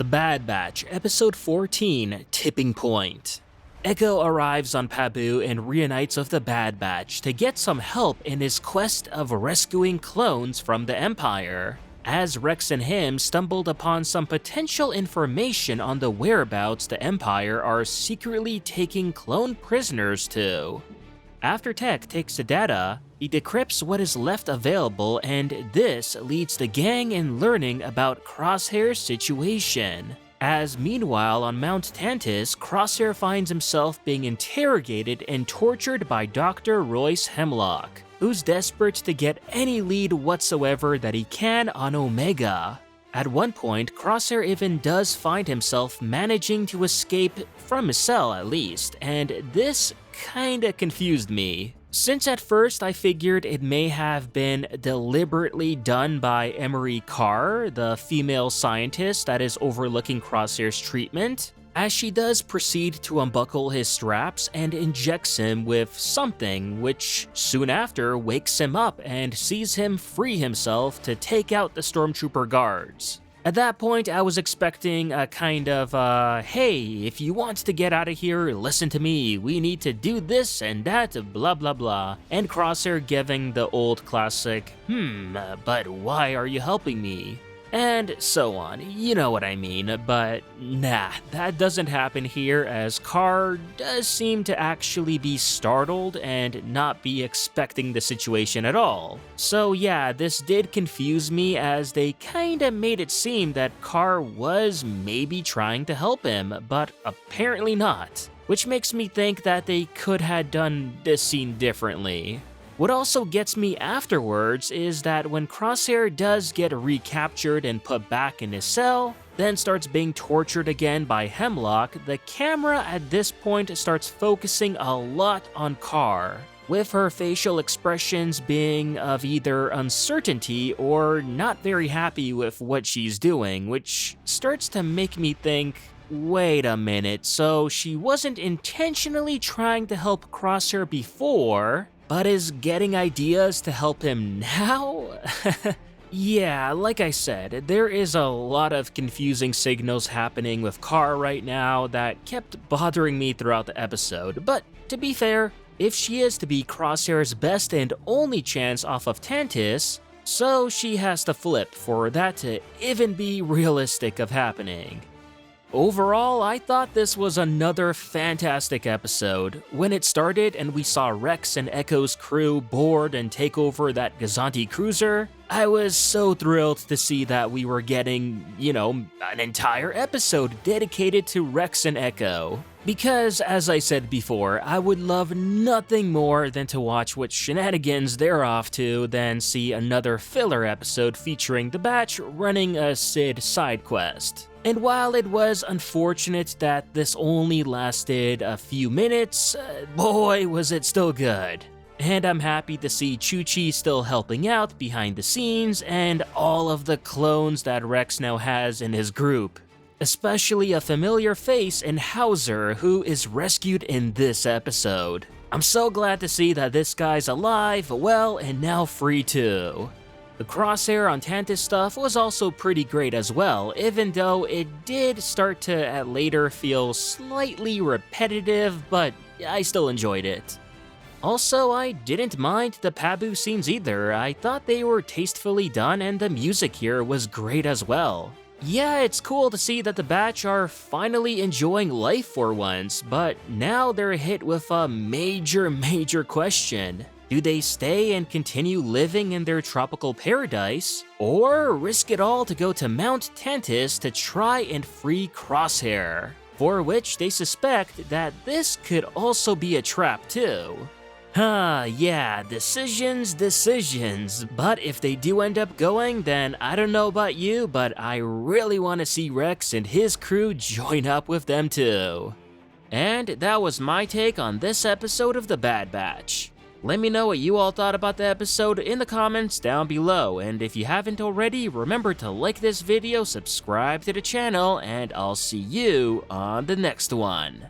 The Bad Batch, Episode 14, Tipping Point. Echo arrives on Pabu and reunites with the Bad Batch to get some help in his quest of rescuing clones from the Empire, as Rex and him stumbled upon some potential information on the whereabouts the Empire are secretly taking clone prisoners to. After Tech takes the data, he decrypts what is left available, and this leads the gang in learning about Crosshair's situation. As meanwhile on Mount Tantiss, Crosshair finds himself being interrogated and tortured by Dr. Royce Hemlock, who's desperate to get any lead whatsoever that he can on Omega. At one point, Crosshair even does find himself managing to escape from his cell at least, and this kinda confused me. Since at first I figured it may have been deliberately done by Emery Carr, the female scientist that is overlooking Crosshair's treatment, as she does proceed to unbuckle his straps and injects him with something, which soon after wakes him up and sees him free himself to take out the stormtrooper guards. At that point, I was expecting a kind of, hey, if you want to get out of here, listen to me, we need to do this and that, blah blah blah, and Crosshair giving the old classic, but why are you helping me? And so on, you know what I mean, but nah, that doesn't happen here, as Carr does seem to actually be startled and not be expecting the situation at all. So yeah, this did confuse me, as they kinda made it seem that Carr was maybe trying to help him, but apparently not, which makes me think that they could have done this scene differently. What also gets me afterwards is that when Crosshair does get recaptured and put back in his cell, then starts being tortured again by Hemlock, the camera at this point starts focusing a lot on Carr, with her facial expressions being of either uncertainty or not very happy with what she's doing, which starts to make me think, wait a minute, so she wasn't intentionally trying to help Crosshair before, but is getting ideas to help him now? Yeah, like I said, there is a lot of confusing signals happening with Carr right now that kept bothering me throughout the episode, but to be fair, if she is to be Crosshair's best and only chance off of Tantiss, so she has to flip for that to even be realistic of happening. Overall, I thought this was another fantastic episode. When it started and we saw Rex and Echo's crew board and take over that Gozanti cruiser, I was so thrilled to see that we were getting, an entire episode dedicated to Rex and Echo. Because, as I said before, I would love nothing more than to watch what shenanigans they're off to than see another filler episode featuring the Batch running a Cid side quest. And while it was unfortunate that this only lasted a few minutes, boy was it still good. And I'm happy to see Chuchi still helping out behind the scenes and all of the clones that Rex now has in his group. Especially a familiar face in Hauser, who is rescued in this episode. I'm so glad to see that this guy's alive, well, and now free too. The Crosshair on Tantiss stuff was also pretty great as well, even though it did start to at later feel slightly repetitive, but I still enjoyed it. Also, I didn't mind the Pabu scenes either. I thought they were tastefully done and the music here was great as well. Yeah, it's cool to see that the Batch are finally enjoying life for once, but now they're hit with a major question. Do they stay and continue living in their tropical paradise, or risk it all to go to Mount Tantiss to try and free Crosshair? For which they suspect that this could also be a trap too. Yeah, decisions, but if they do end up going, then I don't know about you, but I really want to see Rex and his crew join up with them too. And that was my take on this episode of The Bad Batch. Let me know what you all thought about the episode in the comments down below, and if you haven't already, remember to like this video, subscribe to the channel, and I'll see you on the next one.